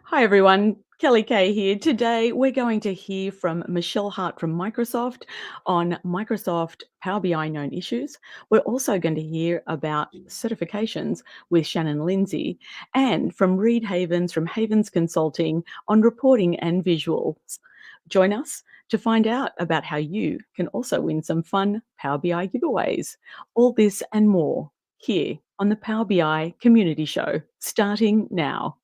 Hi everyone, Kaye here. Today we're going to hear from Michele Hart from Microsoft on Microsoft Power BI known issues. We're also going to hear about certifications with Shannon Lindsay and from Reid Havens from Havens Consulting on reporting and visuals. Join us to find out about how you can also win some fun Power BI giveaways. All this and more here on the Power BI Community Show, starting now.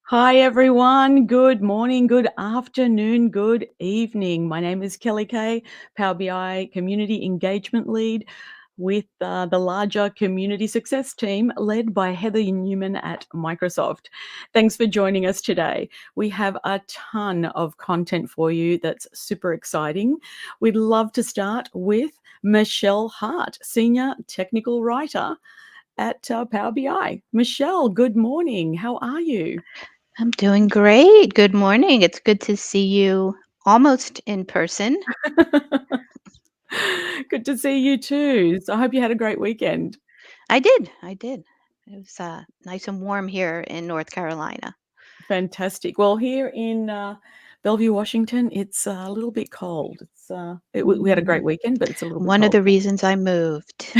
Hi everyone. Good morning, good afternoon, good evening. My name is Kaye, Power BI Community Engagement Lead with the larger community success team led by Heather Newman at Microsoft. Thanks for joining us today. We have a ton of content for you that's super exciting. We'd love to start with Michele Hart, Senior Technical Writer at Power BI. Michele, good morning. How are you? I'm doing great. Good morning. It's good to see you almost in person. Good to see you too. So I hope you had a great weekend. I did. I did. It was nice and warm here in North Carolina. Fantastic. Well, here in Bellevue, Washington, it's a little bit cold. We had a great weekend, but it's a little bit One of cold. the reasons I moved.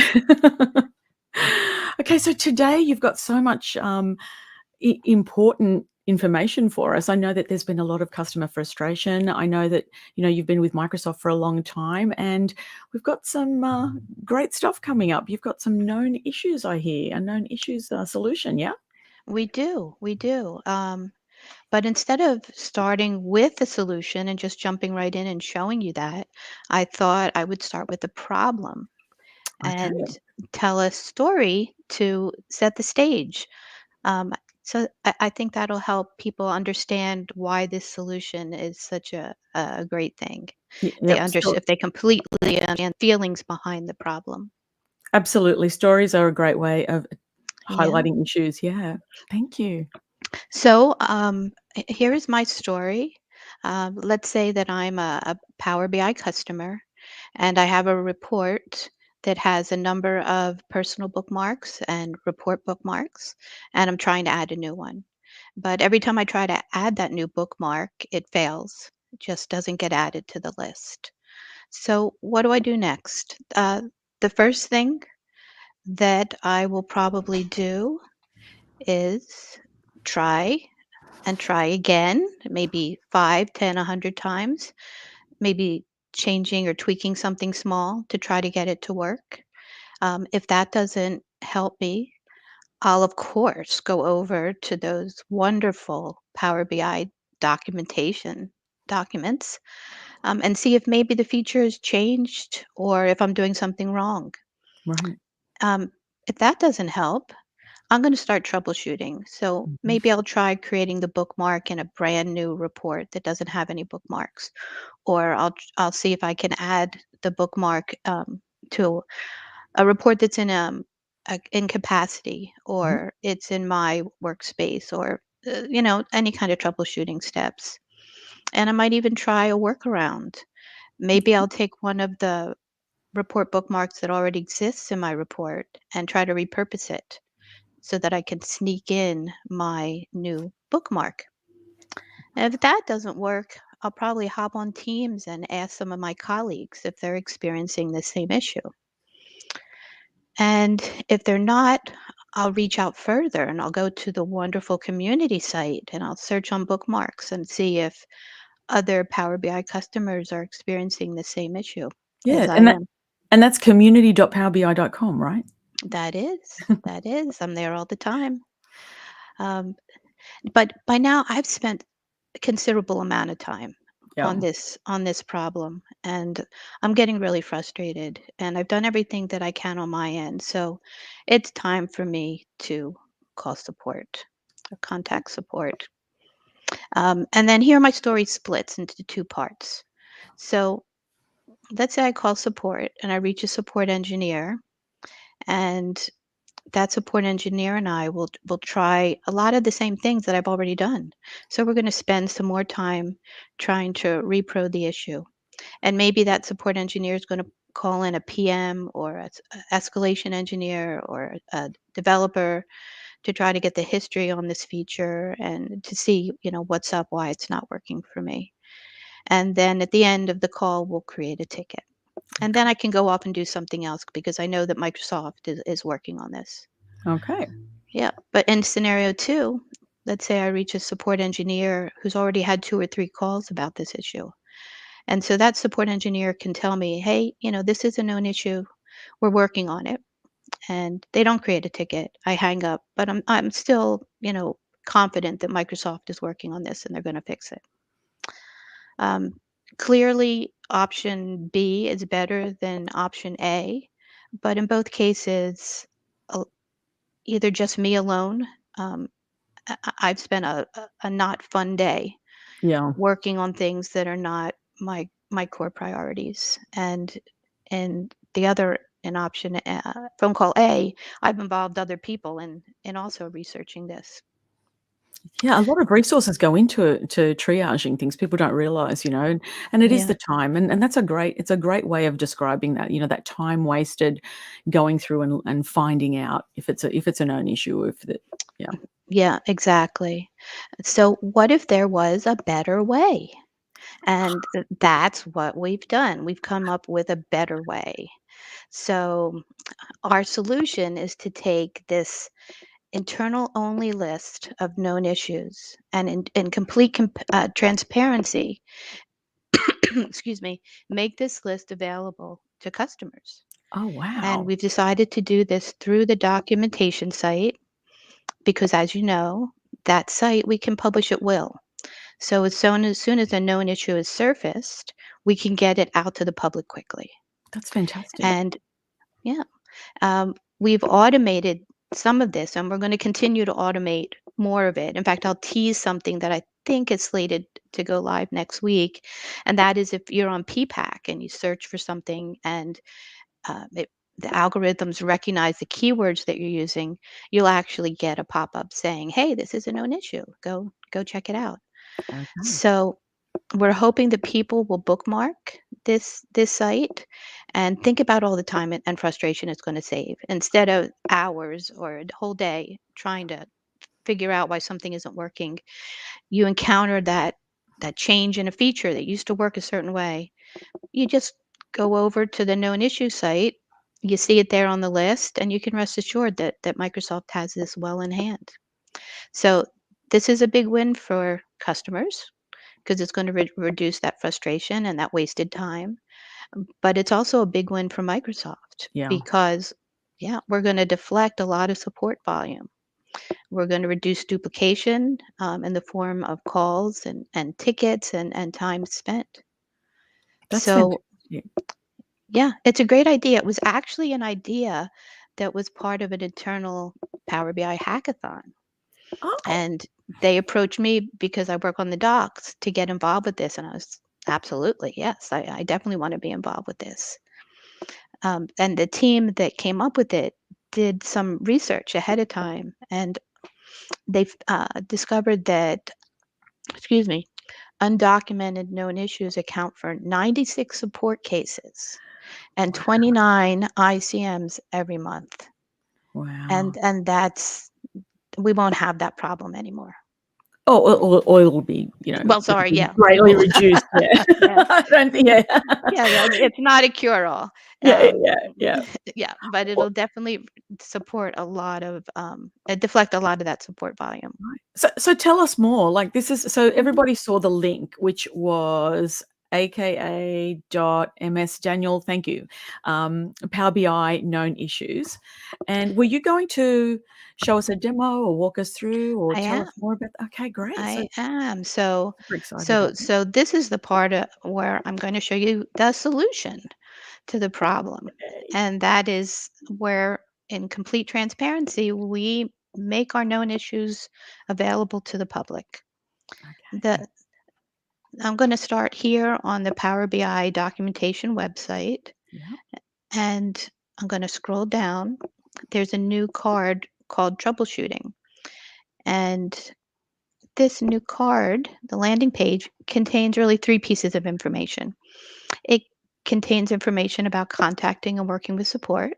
Okay, so today you've got so much important information for us. I know that there's been a lot of customer frustration. I know that you've been with Microsoft for a long time, and we've got some great stuff coming up. You've got some known issues, I hear, a known issues solution. Yeah. We do. We do. But instead of starting with the solution and just jumping right in and showing you that, I thought I would start with the problem and Okay. tell a story to set the stage. Um, so I think that'll help people understand why this solution is such a great thing. They Yep. if they completely understand feelings behind the problem. Absolutely. Stories are a great way of Yeah. highlighting issues. Yeah. Thank you. So here is my story. Let's say that I'm a Power BI customer and I have a report that has a number of personal bookmarks and report bookmarks, and I'm trying to add a new one. But every time I try to add that new bookmark, it fails. It just doesn't get added to the list. So, what do I do next? The first thing that I will probably do is try and try again, maybe 5, 10, 100 times, maybe changing or tweaking something small to try to get it to work. If that doesn't help me, I'll of course go over to those wonderful Power BI documentation documents and see if maybe the feature has changed or if I'm doing something wrong. Right. Um, if that doesn't help, I'm going to start troubleshooting. So Mhm. maybe I'll try creating the bookmark in a brand new report that doesn't have any bookmarks, or I'll see if I can add the bookmark to a report that's in capacity, Mhm. or it's in my workspace, or any kind of troubleshooting steps. And I might even try a workaround. Maybe I'll take one of the report bookmarks that already exists in my report and try to repurpose it so that I can sneak in my new bookmark. And if that doesn't work, I'll probably hop on Teams and ask some of my colleagues if they're experiencing the same issue. And if they're not, I'll reach out further and I'll go to the wonderful community site and I'll search on bookmarks and see if other Power BI customers are experiencing the same issue Yeah, as I and that am. and that's community.powerbi.com, right? That is. I'm there all the time. Um, but by now, I've spent a considerable amount of time Yeah. on this problem, and I'm getting really frustrated. And I've done everything that I can on my end, so it's time for me to call support or contact support. And then here my story splits into two parts. So let's say I call support and I reach a support engineer, and that support engineer and I will try a lot of the same things that I've already done. So we're going to spend some more time trying to repro the issue. And maybe that support engineer is going to call in a PM or a escalation engineer or a developer to try to get the history on this feature and to see, what's up, why it's not working for me. And then at the end of the call, we'll create a ticket. And then I can go off and do something else because I know that Microsoft is working on this. Okay. Yeah, but in scenario 2, let's say I reach a support engineer who's already had 2 or 3 calls about this issue. And so that support engineer can tell me, "Hey, this is a known issue. We're working on it." And they don't create a ticket. I hang up, but I'm still, confident that Microsoft is working on this and they're going to fix it. Um, Clearly, option B is better than option A, but in both cases, uh, either just me alone. Um, I've spent a not fun day Yeah. working on things that are not my core priorities. And the other in option phone call A, I've involved other people in also researching this. Yeah, a lot of resources go into triaging things. People don't realize, and it is Yeah. the time, and that's it's a great way of describing that, that time wasted going through and finding out if it's a known issue, if the yeah. Yeah, exactly. So what if there was a better way? And that's what we've done. We've come up with a better way. So our solution is to take this internal only list of known issues and in complete transparency, excuse me, make this list available to customers. Oh, And wow. we've decided to do this through the documentation site because, as you know, that site we can publish at will. So as soon as a known issue is surfaced, we can get it out to the public quickly. That's fantastic. And yeah, we've automated some of this, and we're going to continue to automate more of it. In fact, I'll tease something that I think is slated to go live next week, and that is if you're on PPAC and you search for something and the algorithms recognize the keywords that you're using, you'll actually get a pop-up saying, "Hey, this is a known issue. Go check it out." Okay. So we're hoping that people will bookmark this site and think about all the time and frustration it's going to save instead of hours or a whole day trying to figure out why something isn't working. You encounter that change in a feature that used to work a certain way. You just go over to the known issue site, you see it there on the list, and you can rest assured that Microsoft has this well in hand. So this is a big win for customers because it's going to reduce that frustration and that wasted time. But it's also a big win for Microsoft Yeah, because, yeah, we're going to deflect a lot of support volume. We're going to reduce duplication in the form of calls and tickets and time spent. that's So, fantastic. yeah, it's a great idea. It was actually an idea that was part of an internal Power BI hackathon. Oh, And they approached me because I work on the docs to get involved with this. And I was absolutely, yes, I definitely want to be involved with this. And the team that came up with it did some research ahead of time. And they've discovered that, excuse me, undocumented known issues account for 96 support cases and wow. 29 ICMs every month. Wow. And that's, we won't have that problem anymore. Oh, oil will be, Well, it'll sorry, be yeah, we greatly will. reduced, yeah. Yeah. I don't think yeah. Yeah, yeah, it's not a cure-all. Yeah, yeah, yeah. Yeah, but O it'll definitely support a lot of, deflect a lot of that support volume. Right. So tell us more, like, this is so Mhm. everybody saw the link, which was aka.ms Daniel, thank you, Power BI known issues, and were you going to show us a demo or walk us through or I tell am. us more about okay, great, so I am. So super excited so about this. so this is the part, where I'm gonna show you the solution to the problem, Okay, and that is where, in complete transparency, we make our known issues available to the public. okay. The I'm gonna start here on the Power BI documentation website, Yeah, and I'm gonna scroll down. There's a new card called troubleshooting, and this new card, the landing page, contains really 3 pieces of information. It contains information about contacting and working with support.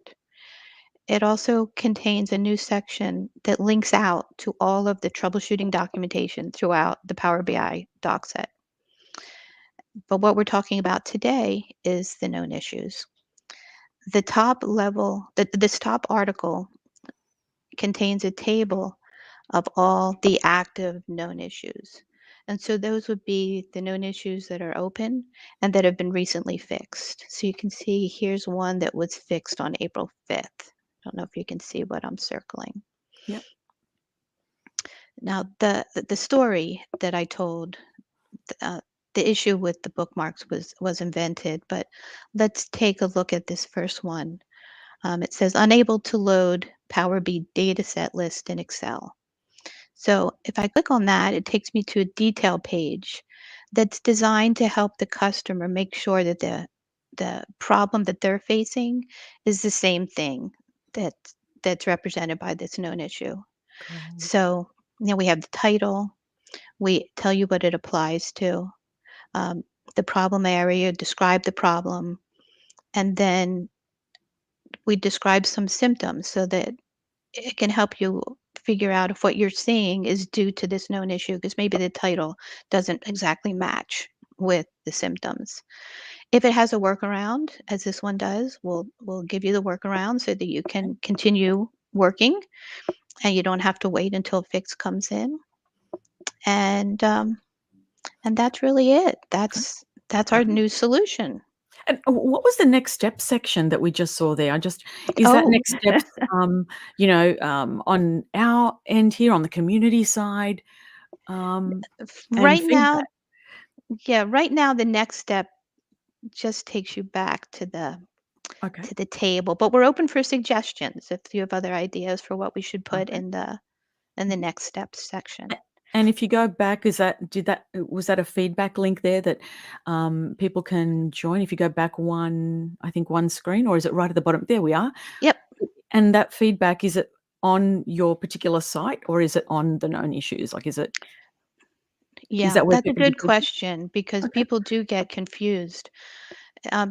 It also contains a new section that links out to all of the troubleshooting documentation throughout the Power BI doc set. But what we're talking about today is the known issues. The top level, this top article contains a table of all the active known issues. And so those would be the known issues that are open and that have been recently fixed. So you can see here's one that was fixed on April 5th. I don't know if you can see what I'm circling. yeah, Now, the story that I told, uh, the issue with the bookmarks was invented, but let's take a look at this first one. It says unable to load Power BI dataset list in Excel. So if I click on that, it takes me to a detail page that's designed to help the customer make sure that the problem that they're facing is the same thing that that's represented by this known issue. great. So we have the title. We tell you what it applies to, um, the problem area, describe the problem, and then we describe some symptoms so that it can help you figure out if what you're seeing is due to this known issue because maybe the title doesn't exactly match with the symptoms. If it has a workaround, as this one does, we'll give you the workaround so that you can continue working and you don't have to wait until a fix comes in. And that's really it. Okay, That's our great. new solution. And what was the next step section that we just saw there? I just is that Oh, next steps, on our end here on the community side, um, and right feedback? now, yeah, right now the next step just takes you back Okay, to the table, but we're open for suggestions if you have other ideas for what we should put okay. in the Mhm. next steps section. A and if you go back, was that a feedback link there that, people can join if you go back one screen, or is it right at the bottom? There we are. Yep. And that feedback, is it on your particular site or is it on the known issues? Like, is Yeah, that where that's a people give good feedback? question because Okay, people do get confused.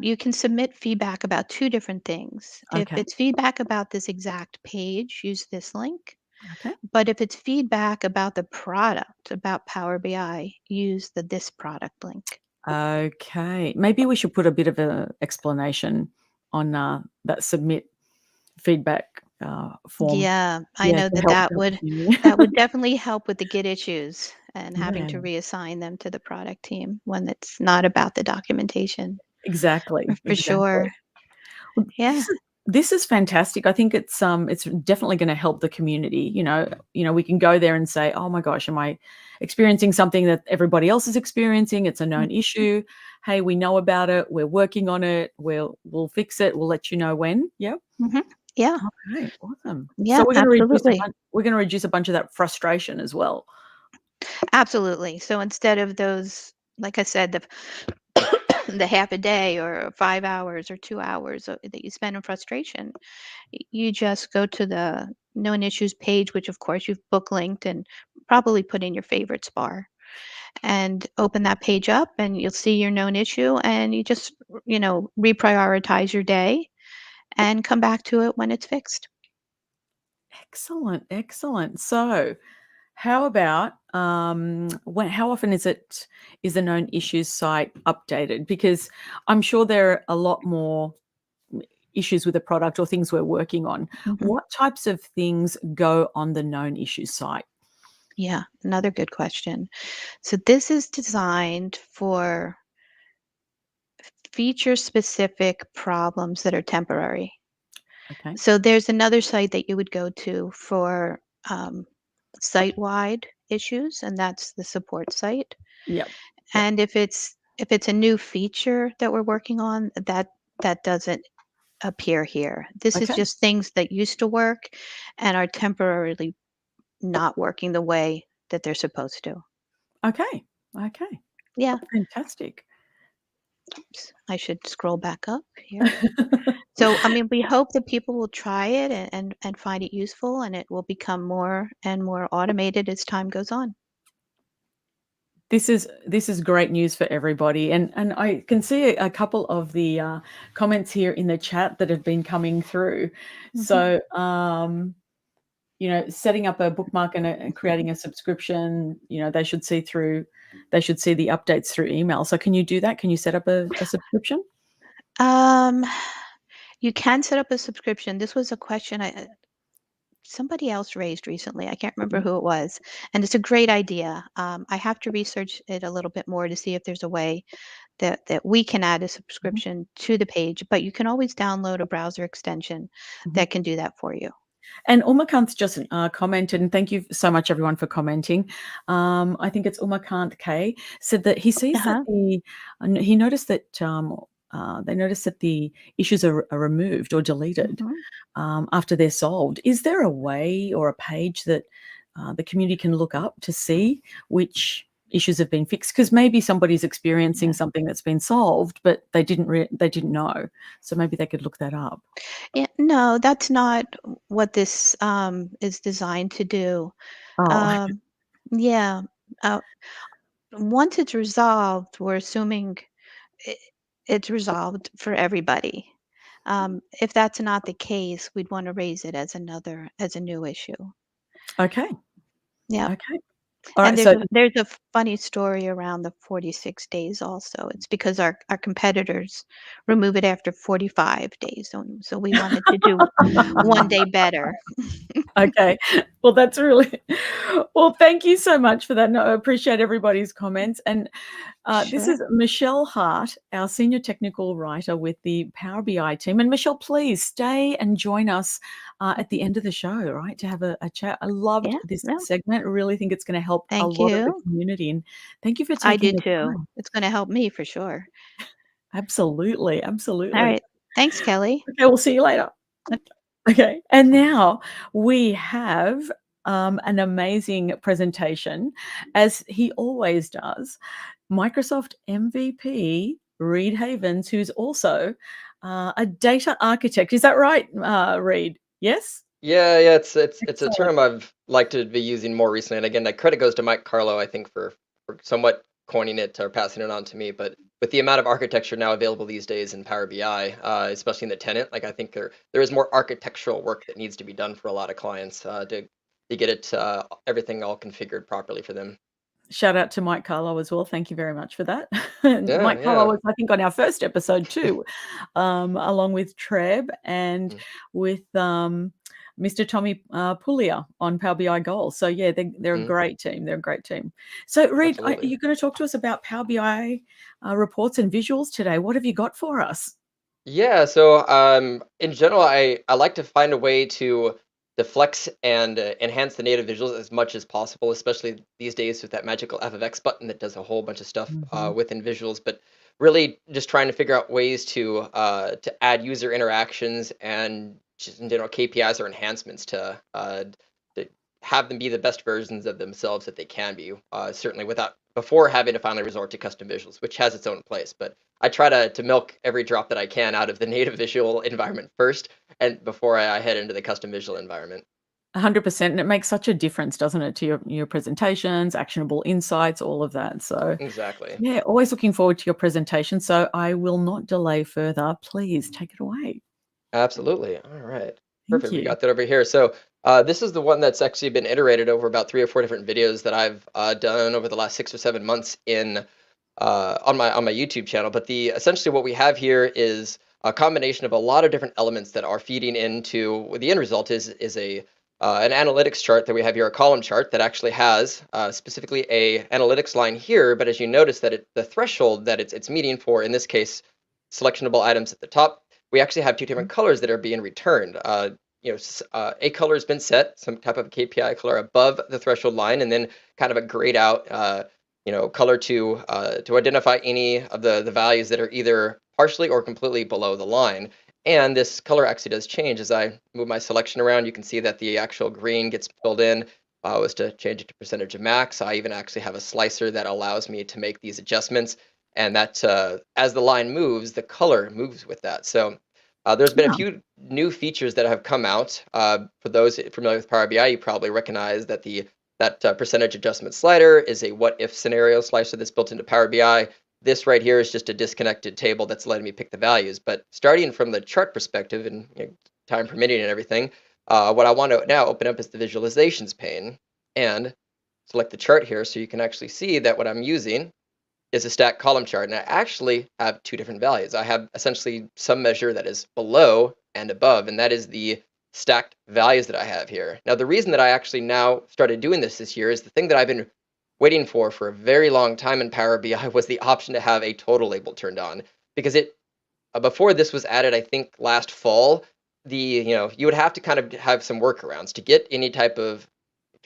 You can submit feedback about two different things. If okay, it's feedback about this exact page, use this link. okay. But if it's feedback about the product, about Power BI, use the this product link. Okay, maybe we should put a bit of a explanation on, that submit feedback, form. Yeah, I Yeah, know to that help the community. that would definitely help with the Git issues and having Yeah, to reassign them to the product team when it's not about the documentation. exactly, For exactly. sure. Well, Yeah. this is fantastic. I think it's definitely gonna help the community, we can go there and say, "Oh my gosh, am I experiencing something that everybody else is experiencing? It's a known Mhm, issue. Hey, we know about it. We're working on it. We'll fix it. We'll let you know when." Yeah. mhm. Yeah, Okay, awesome. So yeah, absolutely. we're gonna reduce a bunch of that frustration as well. Absolutely. So instead of those, like I said, the the half a day or 5 hours or 2 hours that you spend in frustration, you just go to the known issues page, which of course you've book linked and probably put in your favorites bar, and open that page up and you'll see your known issue and you just, reprioritize your day and come back to it when it's fixed. Excellent, excellent. So How about how often is the known issues site updated? Because I'm sure there are a lot more issues with the product or things we're working on. Mhm. What types of things go on the known issues site? Yeah, another good question. So this is designed for feature-specific problems that are temporary. Okay. So there's another site that you would go to for um, site-wide issues, and that's the support site. Yep. Yep. And if it's a new feature that we're working on, that doesn't appear here. This is Okay. just things that used to work and are temporarily not working the way that they're supposed to. Okay. Okay. Yeah, Fantastic. I should scroll back up here. So, I mean, we hope that people will try it and find it useful, and it will become more and more automated as time goes on. This is great news for everybody, and I can see a couple of the comments here in the chat that have been coming through. Mhm. So, setting up a bookmark and creating a subscription, they should see the updates through email. So, can you do that? Can you set up a subscription? Um, you can set up a subscription. This was a question somebody else raised recently. I can't remember Mhm, who it was, and it's a great idea. I have to research it a little bit more to see if there's a way that we can add a mhm, subscription to the page, but you can always download a browser extension mhm. that can do that for you. And Umakant just commented, and thank you so much, everyone, for commenting. I think it's Umakant Kaye said that he sees that Uh-huh. he noticed that they noticed that the issues are removed or deleted Mhm. after they're solved. Is there a way or a page that the community can look up to see which issues have been fixed? Because maybe somebody's experiencing Yeah. something that's been solved, but they didn't know. So maybe they could look that up. Yeah, no, that's not what this is designed to do. Oh, Um, yeah, uh, once it's resolved, we're assuming I it's resolved for everybody. If that's not the case, we'd want to raise it as a new issue. okay, Yeah. okay. All And right. there's So a there's a funny story around the 46 days also. It's because our competitors remove it after 45 days. So we wanted to do one day better. okay. Well, that's really well, thank you so much for that. No, I appreciate everybody's comments. And this Sure. is Michele Hart, our senior technical writer with the Power BI team. And Michelle, please stay and join us at the Mhm. end of the show, right? To have a chat. I loved Yeah, this no, segment. I really think it's going to help a thank lot of the you. community. And thank you for I taking do the too. time. It's gonna help me for sure. Absolutely. All Absolutely. right. Thanks, Kelly. Okay, we'll see you later. Okay, and now we have an amazing presentation, as he always does. Microsoft MVP Reid Havens, who's also a data architect. Is that right, Reid? Yes. Yeah, yeah, it's a Excellent. term I've liked to be using more recently, and again, that credit goes to Mike Carlo, I think, for somewhat coining it or passing it on to me. But with the amount of architecture now available these days in Power BI, especially in the tenant, like I think there is more architectural work that needs to be done for a lot of clients to get it everything all configured properly for them. Shout out to Mike Carlo as well. Thank you very much for that. And Yeah, Mike Carlo yeah. was, I think, on our first episode too, along with Treb and Mm, with Mr. Tommy Puglia on Power BI Goals. So yeah, they're a mm, great team. They're a great team. So Reid, are absolutely. you going to talk to us about Power BI reports and visuals today? What have you got for us? Yeah, so in general, I like to find a way to flex and enhance the native visuals as much as possible, especially these days with that magical F of X button that does a whole bunch of stuff Mhm. within visuals. But really, just trying to figure out ways to add user interactions and just in general KPIs or enhancements to have them be the best versions of themselves that they can be. Certainly, without before having to finally resort to custom visuals, which has its own place, but I try to milk every drop that I can out of the native visual environment first, and before I head into the custom visual environment. 100%, and it makes such a difference, doesn't it, to your presentations, actionable insights, all of that. So Exactly. yeah, always looking forward to your presentation. So I will not delay further. Please take it away. Absolutely. All right. Thank Perfect. We you. got that over here. So This is the one that's actually been iterated over about 3 or 4 different videos that I've done over the last 6 or 7 months in on my YouTube channel. But the essentially what we have here is a combination of a lot of different elements that are feeding into the end result is a an analytics chart that we have here, a column chart that actually has specifically a analytics line here. But as you notice that the threshold that it's meeting for, in this case, selectionable items at the top, we actually have two different colors that are being returned. A color has been set, some type of KPI color above the threshold line, and then kind of a grayed out color to identify any of the values that are either partially or completely below the line. And this color actually does change as I move my selection around. You can see that the actual green gets filled in. If I was to change it to percentage of max, I even actually have a slicer that allows me to make these adjustments. And that as the line moves, the color moves with that. So there's been a Yeah. few new features that have come out. For those familiar with Power BI, you probably recognize that that percentage adjustment slider is a what if scenario slicer that's built into Power BI. This right here is just a disconnected table that's letting me pick the values. But starting from the chart perspective and time permitting and everything, what I want to now open up is the visualizations pane and select the chart here so you can actually see that what I'm using is a stacked column chart. And I actually have two different values. I have essentially some measure that is below and above, and that is the stacked values that I have here. Now, the reason that I actually now started doing this year is the thing that I've been waiting for a very long time in Power BI was the option to have a total label turned on, because it before this was added, I think last fall, you would have to kind of have some workarounds to get any type of,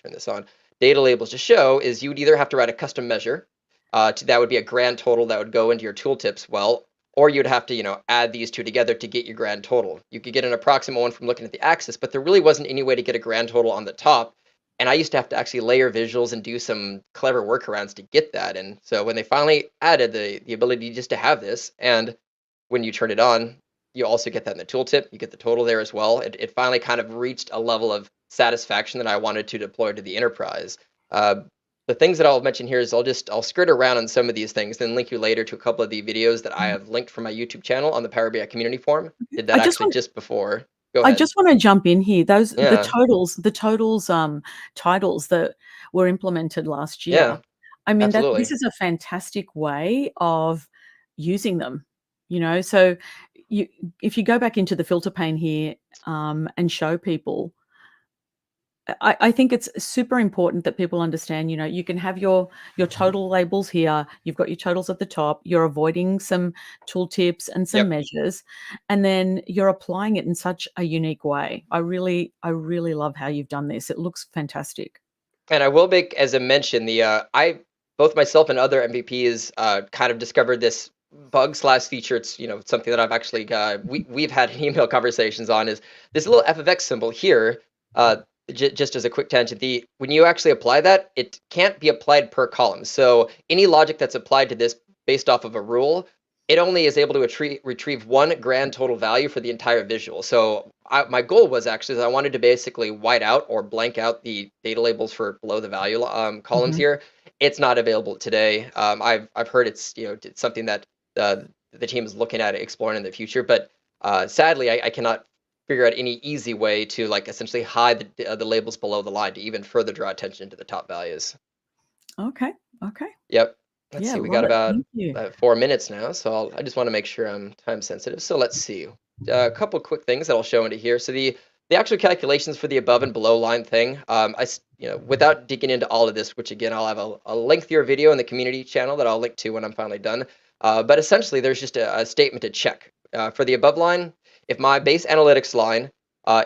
turn this on, data labels to show is you would either have to write a custom measure that would be a grand total that would go into your tooltips well, or you'd have to add these two together to get your grand total. You could get an approximate one from looking at the axis, but there really wasn't any way to get a grand total on the top. And I used to have to actually layer visuals and do some clever workarounds to get that. And so when they finally added the ability just to have this, and when you turn it on, you also get that in the tooltip. You get the total there as well. It finally kind of reached a level of satisfaction that I wanted to deploy to the enterprise. Uh, the things that I'll mention here is I'll skirt around on some of these things, then link you later to a couple of the videos that I Mhm. have linked from my YouTube channel on the Power BI community forum. Did I that just actually want just before. Go I ahead. just wanna jump in here. Those Yeah, the totals, titles that were implemented last year, yeah, I mean, that this absolutely. is a fantastic way of using them, so you if you go back into the filter pane here, and show people, I think it's super important that people understand, you can have your total labels here, you've got your totals at the top, you're avoiding some tooltips and some Yep. measures, and then you're applying it in such a unique way. I really love how you've done this. It looks fantastic. And I will make as a mention I both myself and other MVPs kind of discovered this bug slash feature. It's something that I've actually we've had email conversations on is this little f of x symbol here. Just as a quick tangent, the when you actually apply that, it can't be applied per column. So any logic that's applied to this based off of a rule, it only is able to retrieve one grand total value for the entire visual. So my goal was actually is I wanted to basically white out or blank out the data labels for below the value columns Mhm. here. It's not available today. I've heard it's something that the team is looking at exploring in the future, but sadly I cannot figure out any easy way to like essentially hide the labels below the line to even further draw attention to the top values. Okay, okay. Yep. Let's Yeah, see. We got love it. about Thank you. 4 minutes now, so I just want to make sure I'm time sensitive. So let's see. A couple quick things that I'll show into here. So the actual calculations for the above and below line thing. Without digging into all of this, which again I'll have a lengthier video in the community channel that I'll link to when I'm finally done. But essentially, there's just a statement to check for the above line. If my base analytics line,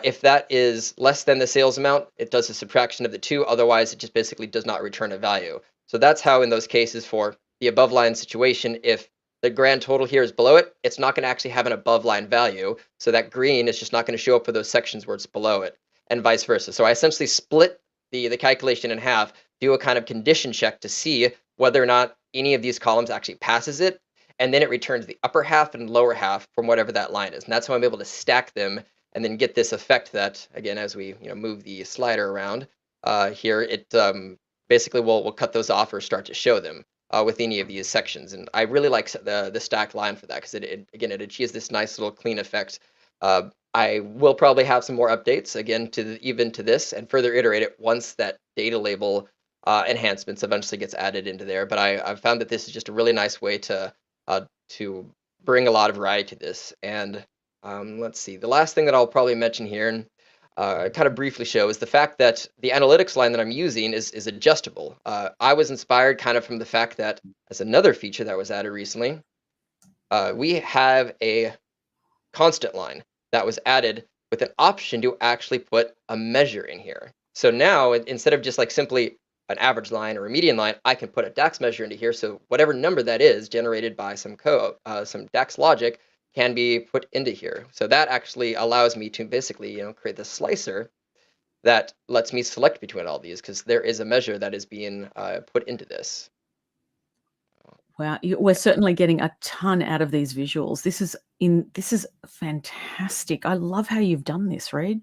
if that is less than the sales amount, it does a subtraction of the two. Otherwise, it just basically does not return a value. So that's how in those cases for the above line situation, if the grand total here is below it, it's not going to actually have an above line value. So that green is just not going to show up for those sections where it's below it, and vice versa. So I essentially split the calculation in half, do a kind of condition check to see whether or not any of these columns actually passes it, and then it returns the upper half and lower half from whatever that line is. And that's how I'm able to stack them and then get this effect that, again, as we move the slider around here, it basically will cut those off or start to show them with any of these sections. And I really like the stacked line for that because it again, it achieves this nice little clean effect. I will probably have some more updates again even to this and further iterate it once that data label enhancements eventually gets added into there. But I've found that this is just a really nice way to bring a lot of variety to this. And let's see, the last thing that I'll probably mention here and kind of briefly show is the fact that the analytics line that I'm using is adjustable. I was inspired kind of from the fact that as another feature that was added recently, we have a constant line that was added with an option to actually put a measure in here. So now instead of just like simply an average line or a median line, I can put a DAX measure into here. So whatever number that is generated by some DAX logic can be put into here. So that actually allows me to basically, create the slicer that lets me select between all these because there is a measure that is being put into this. Wow, we're certainly getting a ton out of these visuals. This is fantastic. I love how you've done this, Reid.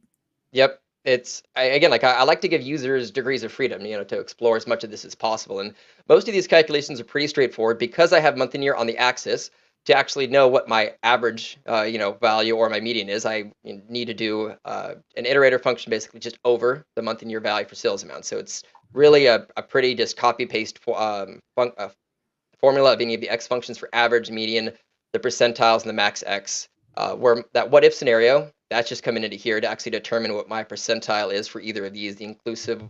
Yep. Again, like I like to give users degrees of freedom, to explore as much of this as possible. And most of these calculations are pretty straightforward because I have month and year on the axis. To actually know what my average, value or my median is, I need to do an iterator function basically just over the month and year value for sales amount. So it's really a pretty just copy paste formula of any of the X functions for average, median, the percentiles, and the max X. Where that what if scenario, that's just coming into here to actually determine what my percentile is for either of these, the inclusive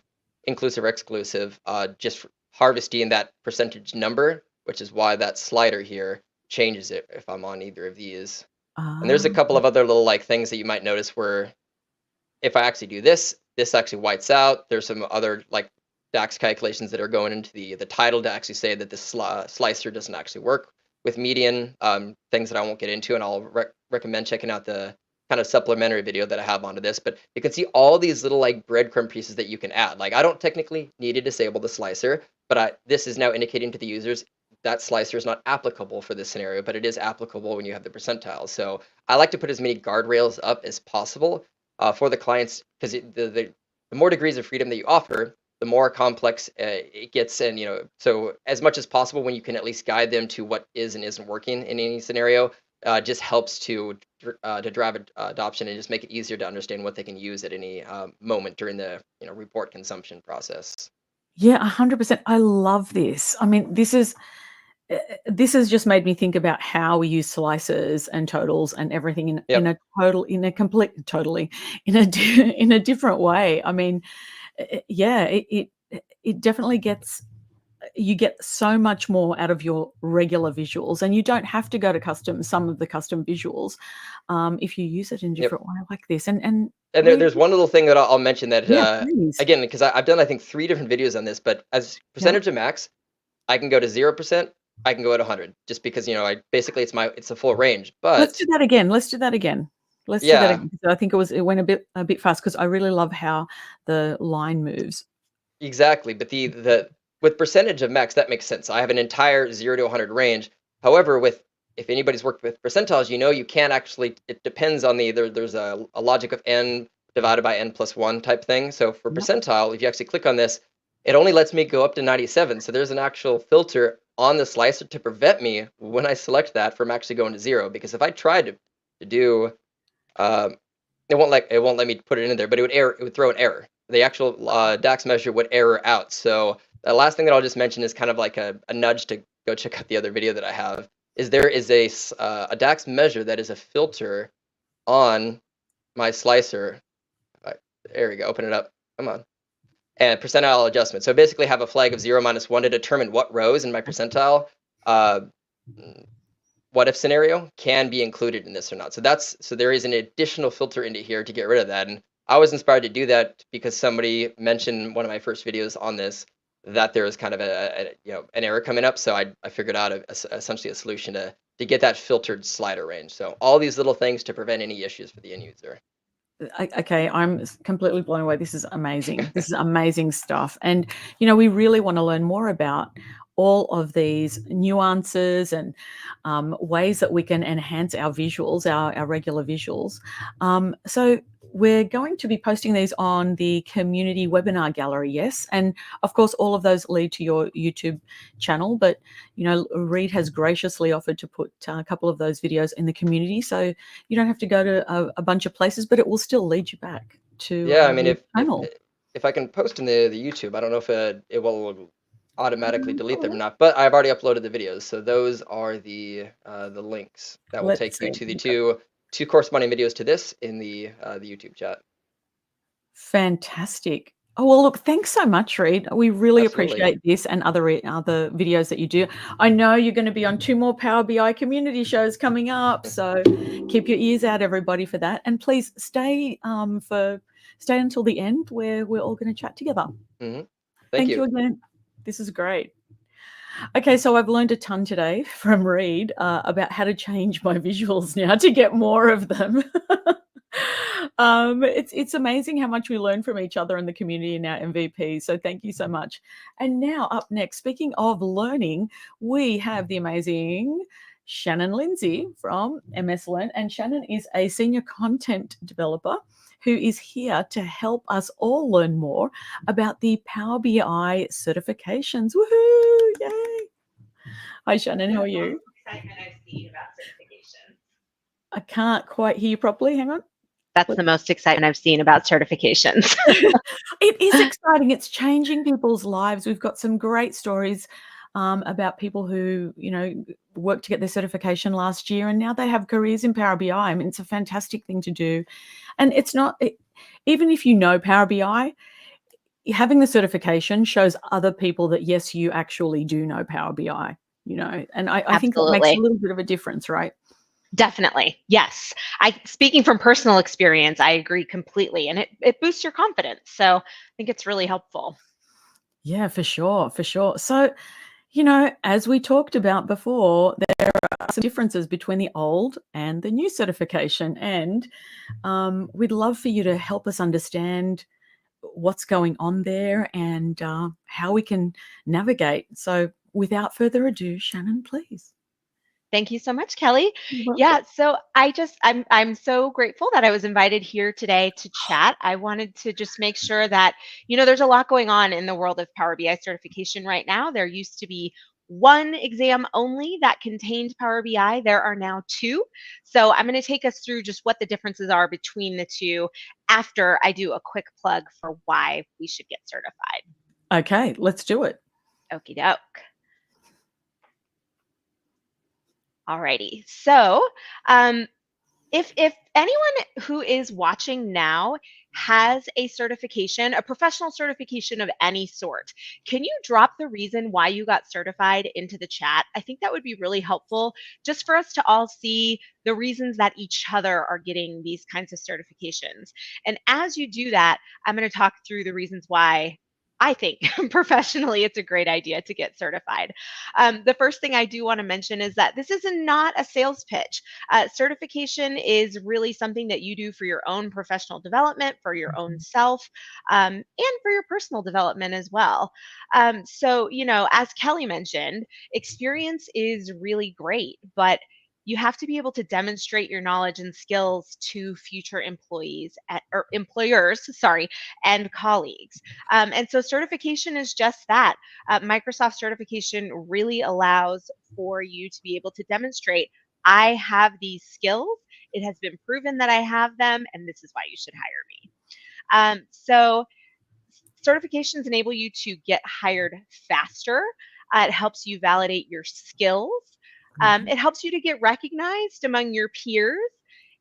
or exclusive, just harvesting that percentage number, which is why that slider here changes it if I'm on either of these. And there's a couple of other little like things that you might notice where if I actually do this, this actually whites out. There's some other like DAX calculations that are going into the title to actually say that this slicer doesn't actually work with median, things that I won't get into, and I'll recommend checking out the kind of supplementary video that I have onto this. But you can see all these little like breadcrumb pieces that you can add. Like I don't technically need to disable the slicer, but this is now indicating to the users that slicer is not applicable for this scenario, but it is applicable when you have the percentiles. So I like to put as many guardrails up as possible for the clients because the more degrees of freedom that you offer, the more complex it gets. And, so as much as possible, when you can at least guide them to what is and isn't working in any scenario, just helps to drive adoption and just make it easier to understand what they can use at any moment during the report consumption process. Yeah, 100%. I love this. I mean, this has just made me think about how we use slices and totals and everything in Yep. in a different way. I mean, yeah, it definitely gets, you get so much more out of your regular visuals, and you don't have to go to some of the custom visuals if you use it in a Yep. different way like this. And there's one little thing that I'll mention that yeah, please. again, because I've done I think 3 different videos on this, but as percentage of max, I can go to 0%, I can go at 100, just because I basically it's a full range. Let's But do that again. Let's do that again. Let's do that yeah, again. I think it went a bit fast because I really love how the line moves. exactly. But the with percentage of max, that makes sense. I have an entire 0 to 100 range. However, if anybody's worked with percentiles, you can't actually. It depends on there's a logic of n divided by n plus 1 type thing. So for Yep. percentile, if you actually click on this, it only lets me go up to 97. So there's an actual filter on the slicer to prevent me when I select that from actually going to 0. Because if I tried to do, it won't let me put it in there, but it would throw an error. The actual DAX measure would error out. So the last thing that I'll just mention is kind of like a nudge to go check out the other video that I have. Is there is a DAX measure that is a filter on my slicer. There we go. Open it up. Come on. And percentile adjustment. So basically have a flag of 0 minus 1 to determine what rows in my percentile what if scenario can be included in this or not. So there is an additional filter into here to get rid of that. And I was inspired to do that because somebody mentioned in one of my first videos on this that there was kind of an error coming up. So I figured out essentially a solution to get that filtered slider range. So all these little things to prevent any issues for the end user. Okay, I'm completely blown away. This is amazing. This is amazing stuff. And, we really want to learn more about all of these nuances and ways that we can enhance our visuals, our regular visuals. So we're going to be posting these on the community webinar gallery, yes? And of course, all of those lead to your YouTube channel, but Reid has graciously offered to put a couple of those videos in the community, so you don't have to go to a bunch of places, but it will still lead you back to Yeah, I mean, your if channel. if I can post in the YouTube, I don't know if it will automatically delete them or not, but I've already uploaded the videos, so those are the links that will Let's take you see. to the two corresponding videos to this in the YouTube chat. Fantastic. Oh, well, look, thanks so much, Reid. We really Absolutely. appreciate this and other videos that you do. I know you're going to be on 2 more Power BI community shows coming up, so keep your ears out, everybody, for that. And please stay until the end, where we're all going to chat together. Thank Thank you. you again. This is great. Okay, so I've learned a ton today from Reid about how to change my visuals now to get more of them. It's amazing how much we learn from each other in the community and our MVP. So thank you so much. And now up next, speaking of learning, we have the amazing Shannon Lindsay from MS Learn. And Shannon is a senior content developer who is here to help us all learn more about the Power BI certifications. Woohoo! Yay! Hi, Shannon. How are you? Excitement I've seen about certification. I can't quite hear you properly. Hang on. That's the most excitement I've seen about certifications. It is exciting. It's changing people's lives. We've got some great stories about people who, worked to get their certification last year and now they have careers in Power BI. I mean, it's a fantastic thing to do. And it's not, even if you know Power BI, having the certification shows other people that, yes, you actually do know Power BI, and I think that makes a Absolutely. little bit of a difference, right? Definitely. Yes. Speaking from personal experience, I agree completely. And it boosts your confidence. So I think it's really helpful. Yeah, for sure, for sure. So, as we talked about before, there are some differences between the old and the new certification. And we'd love for you to help us understand what's going on there and how we can navigate. So without further ado, Shannon, please. Thank you so much, Kelly. You're welcome. Yeah, so I'm so grateful that I was invited here today to chat. I wanted to just make sure that, there's a lot going on in the world of Power BI certification right now. There used to be one exam only that contained Power BI. There are now two. So I'm going to take us through just what the differences are between the two after I do a quick plug for why we should get certified. Okay, let's do it. Okie doke. Alrighty. So, if anyone who is watching now has a certification, a professional certification of any sort, can you drop the reason why you got certified into the chat? I think that would be really helpful just for us to all see the reasons that each other are getting these kinds of certifications. And as you do that, I'm going to talk through the reasons why I think professionally it's a great idea to get certified. The first thing I do want to mention is that this is not a sales pitch. Certification is really something that you do for your own professional development, for your own self, and for your personal development as well. So, as Kelly mentioned, experience is really great, but you have to be able to demonstrate your knowledge and skills to future or employers, sorry, and colleagues. And so certification is just that. Microsoft certification really allows for you to be able to demonstrate, I have these skills. It has been proven that I have them, and this is why you should hire me. So certifications enable you to get hired faster. It helps you validate your skills. It helps you to get recognized among your peers.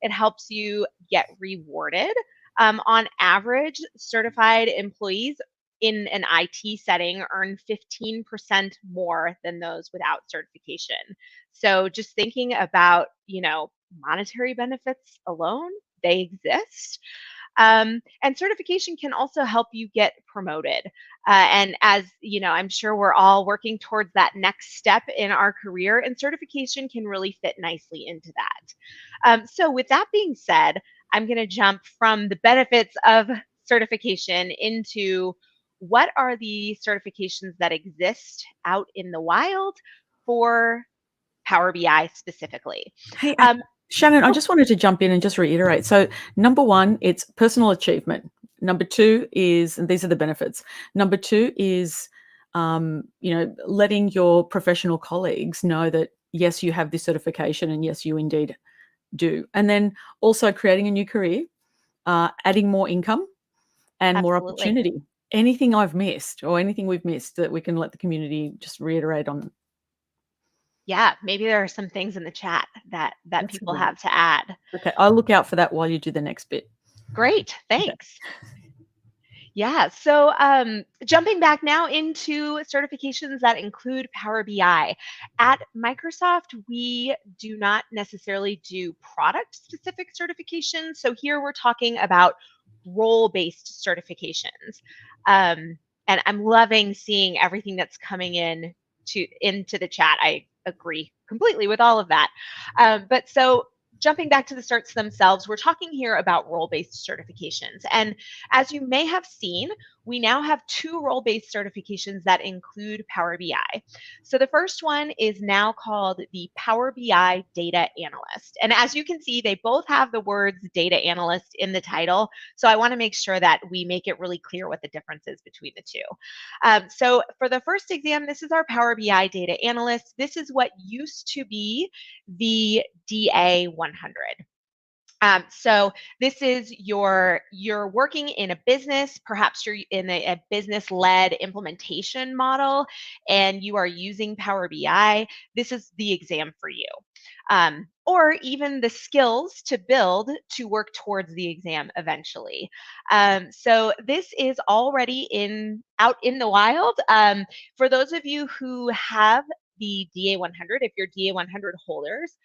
It helps you get rewarded. On average, certified employees in an IT setting earn 15% more than those without certification. So just thinking about, monetary benefits alone, they exist. And certification can also help you get promoted. And as I'm sure we're all working towards that next step in our career, and certification can really fit nicely into that. So with that being said, I'm going to jump from the benefits of certification into what are the certifications that exist out in the wild for Power BI specifically. Hey, Shannon, I just wanted to jump in and just reiterate. So, number one, it's personal achievement. Number two is, and these are the benefits. Number two is, letting your professional colleagues know that yes, you have this certification, and yes, you indeed do. And then also creating a new career, adding more income and more Absolutely. opportunity. Anything I've missed or anything we've missed that we can let the community just reiterate on. Yeah, maybe there are some things in the chat that That's a people good one. have to add. Okay, I'll look out for that while you do the next bit. Great, Okay. thanks. Yeah, so jumping back now into certifications that include Power BI. At Microsoft, we do not necessarily do product specific certifications. So here we're talking about role based certifications. And I'm loving seeing everything that's coming into the chat. I agree completely with all of that. But so jumping back to the certs themselves, we're talking here about role-based certifications. And as you may have seen, we now have two role-based certifications that include Power BI. So the first one is now called the Power BI Data Analyst. And as you can see, they both have the words data analyst in the title. So I want to make sure that we make it really clear what the difference is between the two. So for the first exam, this is our Power BI Data Analyst. This is what used to be the DA 100. So this is you're working in a business, perhaps you're in a business-led implementation model, and you are using Power BI. This is the exam for you. Or even the skills to build to work towards the exam eventually. So this is already out in the wild. For those of you who have the DA 100, if you're DA 100 holders,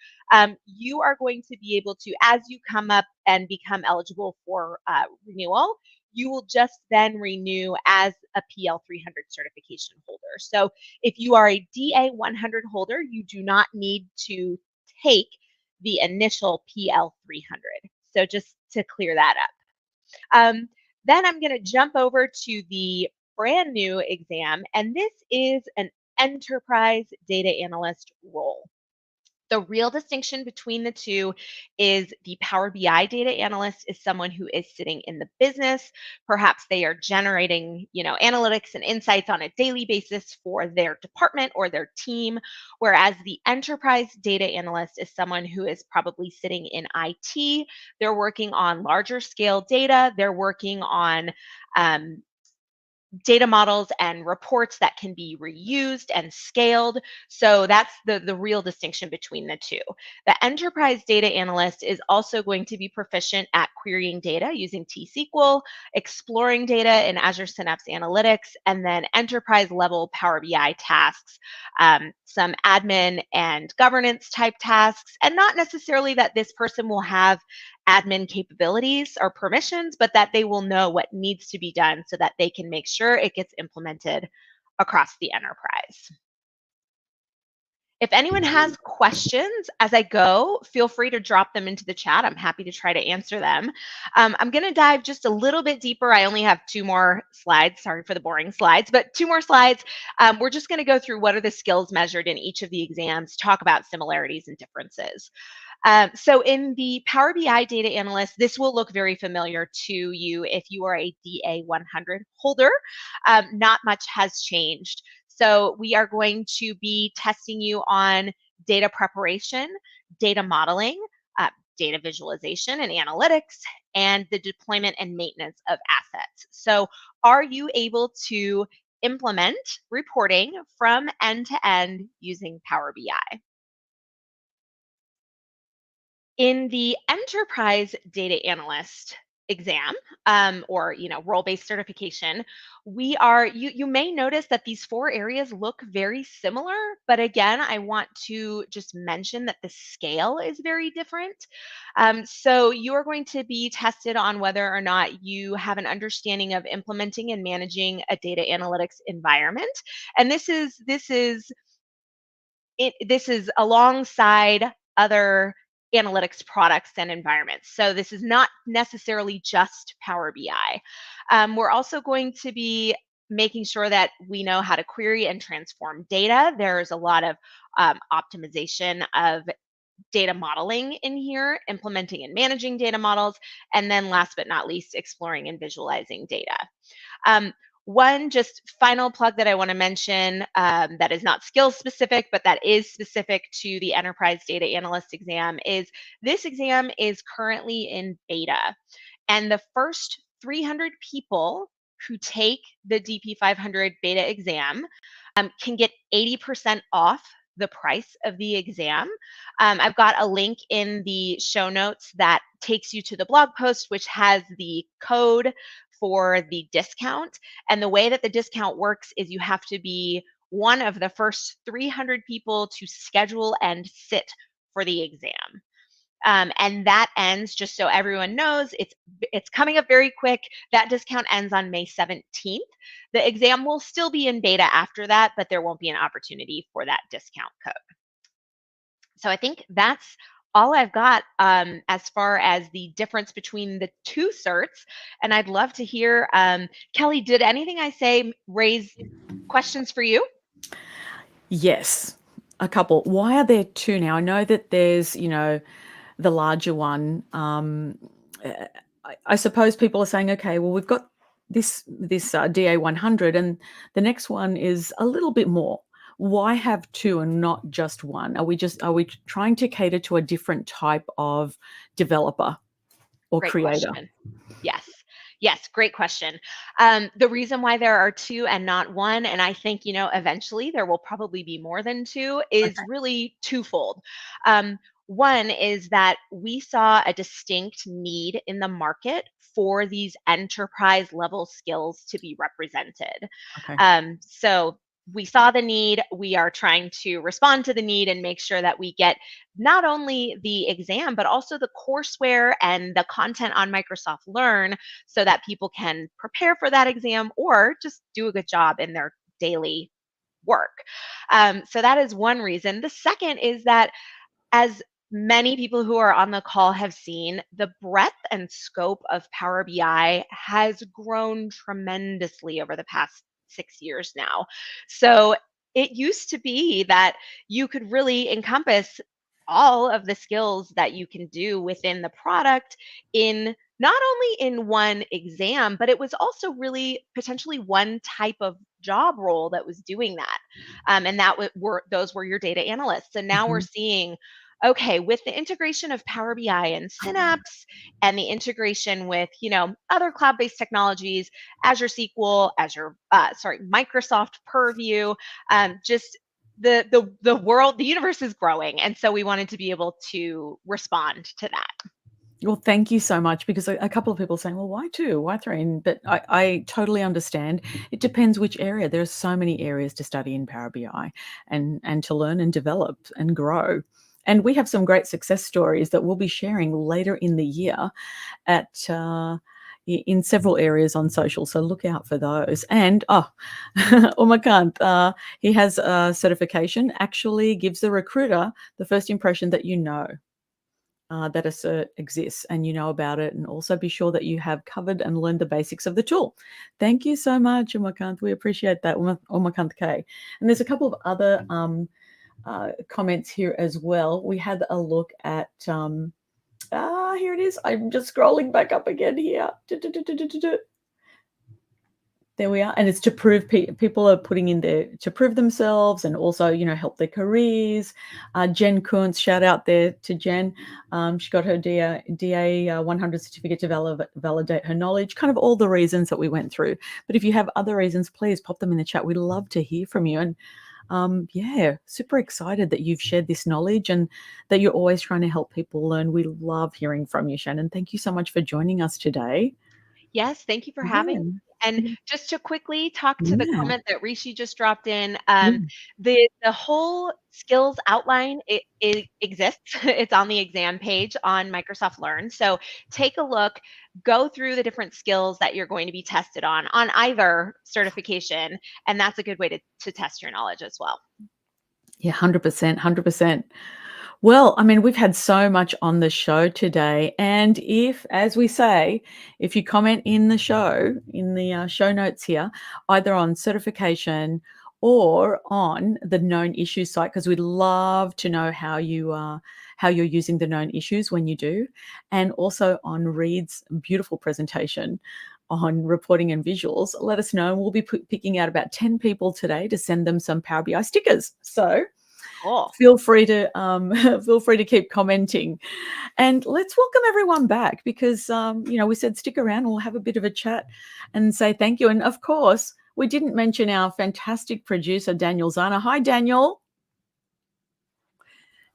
you are going to be able to, as you come up and become eligible for renewal, you will just then renew as a PL 300 certification holder. So if you are a DA 100 holder, you do not need to take the initial PL 300. So just to clear that up. Then I'm going to jump over to the brand new exam, and this is an enterprise data analyst role. The real distinction between the two is the Power BI data analyst is someone who is sitting in the business. Perhaps they are generating, analytics and insights on a daily basis for their department or their team, whereas the enterprise data analyst is someone who is probably sitting in IT. They're working on larger scale data. They're working on data models and reports that can be reused and scaled. So that's the real distinction between the two. The enterprise data analyst is also going to be proficient at querying data using T-SQL, exploring data in Azure Synapse Analytics, and then enterprise level Power BI tasks, some admin and governance type tasks, and not necessarily that this person will have admin capabilities or permissions, but that they will know what needs to be done so that they can make sure it gets implemented across the enterprise. If anyone has questions as I go, feel free to drop them into the chat. I'm happy to try to answer them. I'm going to dive just a little bit deeper. I only have 2 more slides. Sorry for the boring slides, but 2 more slides. We're just going to go through what are the skills measured in each of the exams, talk about similarities and differences. So in the Power BI data analyst, this will look very familiar to you if you are a DA 100 holder. Not much has changed. So we are going to be testing you on data preparation, data modeling, data visualization and analytics, and the deployment and maintenance of assets. So are you able to implement reporting from end to end using Power BI? In the enterprise data analyst exam, or role-based certification, you may notice that these 4 areas look very similar, but again, I want to just mention that the scale is very different. So you are going to be tested on whether or not you have an understanding of implementing and managing a data analytics environment, and this is alongside other analytics products and environments. So this is not necessarily just Power BI. We're also going to be making sure that we know how to query and transform data. There's a lot of optimization of data modeling in here, implementing and managing data models, and then last but not least, exploring and visualizing data. Um, One just final plug that I want to mention that is not skill specific, but that is specific to the Enterprise Data Analyst exam is this exam is currently in beta. And the first 300 people who take the DP 500 beta exam can get 80% off the price of the exam. I've got a link in the show notes that takes you to the blog post, which has the code for the discount. And the way that the discount works is you have to be one of the first 300 people to schedule and sit for the exam. And that ends, just so everyone knows, it's coming up very quick. That discount ends on May 17th. The exam will still be in beta after that, but there won't be an opportunity for that discount code. So I think that's all I've got as far as the difference between the two certs. And I'd love to hear, Kelly, did anything I say raise questions for you? Yes, a couple. Why are there two now? I know that there's, the larger one. I suppose people are saying, okay, well, we've got this DA 100, and the next one is a little bit more. Why have two and not just one? Are we trying to cater to a different type of developer or Great creator? question. Yes, great question. The reason why there are two and not one, and I think, eventually there will probably be more than two, is really twofold. One is that we saw a distinct need in the market for these enterprise level skills to be represented. Okay. So we saw the need, we are trying to respond to the need and make sure that we get not only the exam, but also the courseware and the content on Microsoft Learn so that people can prepare for that exam or just do a good job in their daily work. So that is one reason. The second is that, as many people who are on the call have seen, the breadth and scope of Power BI has grown tremendously over the past 6 years now. So it used to be that you could really encompass all of the skills that you can do within the product in not only in one exam, but it was also really potentially one type of job role that was doing that. And those were your data analysts. And now we're seeing, okay, with the integration of Power BI and Synapse and the integration with, other cloud-based technologies, Azure SQL, Microsoft Purview, just the world, the universe is growing. And so we wanted to be able to respond to that. Well, thank you so much, because a couple of people are saying, well, why two? Why three? But I totally understand. It depends which area. There are so many areas to study in Power BI and to learn and develop and grow. And we have some great success stories that we'll be sharing later in the year in several areas on social. So look out for those. And Umakant, he has a certification, actually gives the recruiter the first impression that that a cert exists and you know about it, and also be sure that you have covered and learned the basics of the tool. Thank you so much, Umakant. We appreciate that, Umakant Kaye. And there's a couple of other comments here as well. We had a look at, here it is. I'm just scrolling back up again here. There we are. And it's to prove people are putting in there to prove themselves and also, help their careers. Jen Kuntz, shout out there to Jen. She got her DA 100 certificate to validate her knowledge, kind of all the reasons that we went through. But if you have other reasons, please pop them in the chat. We'd love to hear from you. And super excited that you've shared this knowledge and that you're always trying to help people learn. We love hearing from you, Shannon. Thank you so much for joining us today. Yes, thank you for having me. And just to quickly talk to the comment that Rishi just dropped in, the whole skills outline, it exists. It's on the exam page on Microsoft Learn. So take a look, go through the different skills that you're going to be tested on either certification, and that's a good way to test your knowledge as well. Yeah, 100%. Well, I mean, we've had so much on the show today. And as we say, if you comment in the show notes here, either on certification or on the known issues site, because we'd love to know how how you're using the known issues when you do, and also on Reid's beautiful presentation on reporting and visuals. Let us know. We'll be picking out about 10 people today to send them some Power BI stickers. So Cool. feel free to feel free to keep commenting. And let's welcome everyone back because, we said stick around and we'll have a bit of a chat and say thank you. And of course, we didn't mention our fantastic producer, Daniel Zana. Hi, Daniel.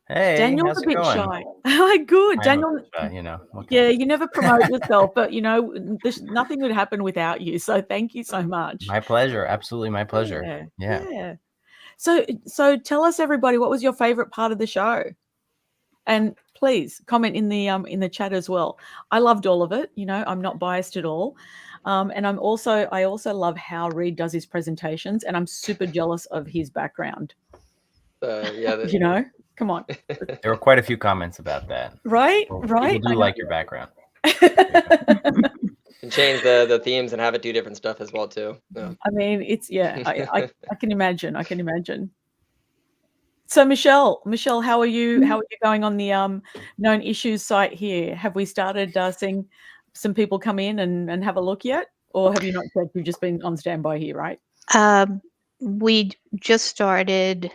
Hey, Daniel's how's a it bit going? shy. Oh, good. I'm a Daniel, bit shy, you know. what can yeah, I you never promote yourself, but, nothing would happen without you. So thank you so much. My pleasure. Absolutely my pleasure. Yeah. So tell us, everybody, what was your favorite part of the show? And please comment in the chat as well. I loved all of it. I'm not biased at all. And I also love how Reid does his presentations, and I'm super jealous of his background. Yeah. Come on. There were quite a few comments about that. Right? People do like your background. And change the themes and have it do different stuff as well too. Yeah. I mean, I can imagine. I can imagine. So Michele, how are you? How are you going on the known issues site here? Have we started seeing some people come in and have a look yet, or have you not said? You've just been on standby here, right? We just started.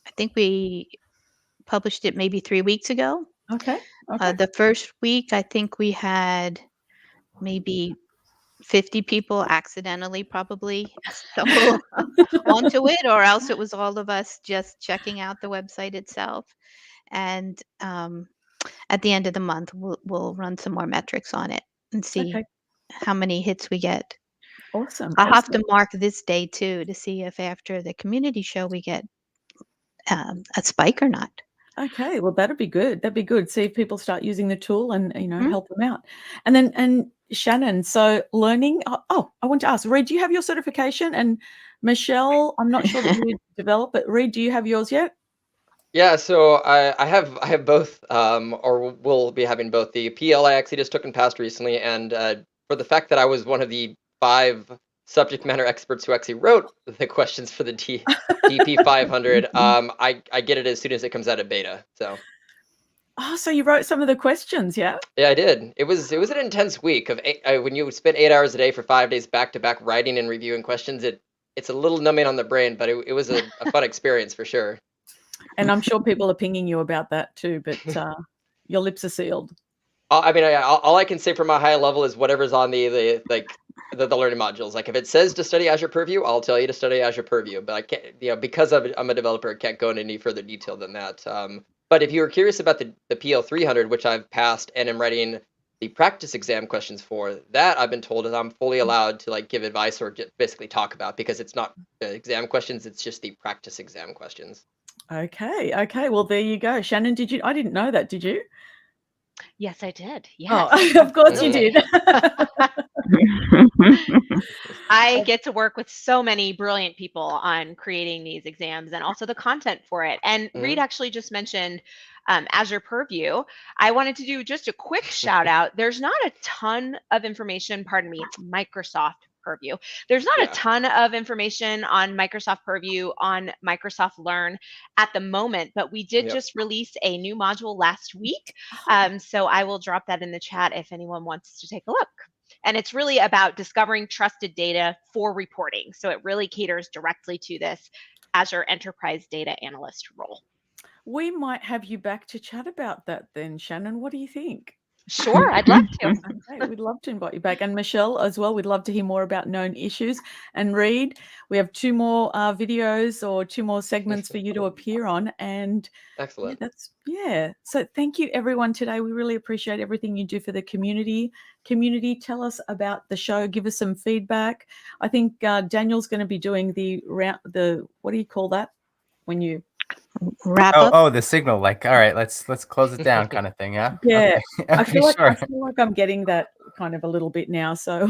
I think we published it maybe 3 weeks ago. Okay. The first week, I think we had maybe 50 people accidentally probably stumble onto it, or else it was all of us just checking out the website itself. And at the end of the month, we'll run some more metrics on it and see how many hits we get. Awesome. I'll have to mark this day too to see if after the community show we get a spike or not. Okay, well that'd be good. That'd be good. See if people start using the tool and help them out. And Shannon, so learning. Oh, I want to ask, Reid, do you have your certification? And Michele, I'm not sure that you developed, but Reid, do you have yours yet? Yeah, so I have both, or will be having both. The PL I actually just took and passed recently, and for the fact that I was one of the 5 subject matter experts who actually wrote the questions for the DP 500, I get it as soon as it comes out of beta. So. Oh, so you wrote some of the questions, yeah? Yeah, I did. It was an intense week of when you spend 8 hours a day for 5 days back to back writing and reviewing questions. It's a little numbing on the brain, but it was a fun experience for sure. And I'm sure people are pinging you about that too, but your lips are sealed. I mean, all I can say from a high level is whatever's on the learning modules. Like if it says to study Azure Purview, I'll tell you to study Azure Purview. But I can't, because I'm a developer, I can't go into any further detail than that. But if you were curious about the PL 300, which I've passed and am writing the practice exam questions for, that I've been told is I'm fully allowed to give advice or just basically talk about, because it's not the exam questions, it's just the practice exam questions. Okay. Well, there you go. Shannon, I didn't know that, did you? Yes, I did. Yes. Oh, of course you did. I get to work with so many brilliant people on creating these exams and also the content for it. And Reid actually just mentioned Azure Purview. I wanted to do just a quick shout out. There's not a ton of information, Microsoft Purview. There's not a ton of information on Microsoft Purview on Microsoft Learn at the moment, but we did just release a new module last week. So I will drop that in the chat if anyone wants to take a look. And it's really about discovering trusted data for reporting. So it really caters directly to this Azure Enterprise Data Analyst role. We might have you back to chat about that then, Shannon. What do you think? Sure, I'd love to. Okay, we'd love to invite you back. And Michele as well, we'd love to hear more about known issues. And Reid, we have 2 more videos or 2 more segments for you to appear on. And excellent. So thank you everyone today. We really appreciate everything you do for the community. Tell us about the show. Give us some feedback. I think Daniel's going to be doing the what do you call that when you wrap up? Oh, the signal. All right, let's close it down, kind of thing. Yeah. Yeah. Okay, I feel sure. like I'm getting that kind of a little bit now. So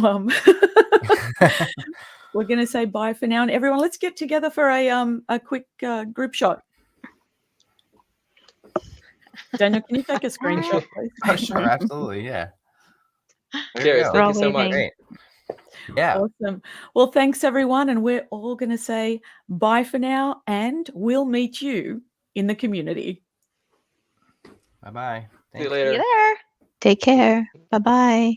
we're going to say bye for now, and everyone, let's get together for a quick group shot. Daniel, can you take a screenshot, please? Oh, sure, absolutely, yeah. Cheers. Thank you so much. Great. Yeah. Awesome. Well, thanks everyone, and we're all going to say bye for now, and we'll meet you in the community. Bye bye. See you See later. you there. Take care. Bye bye.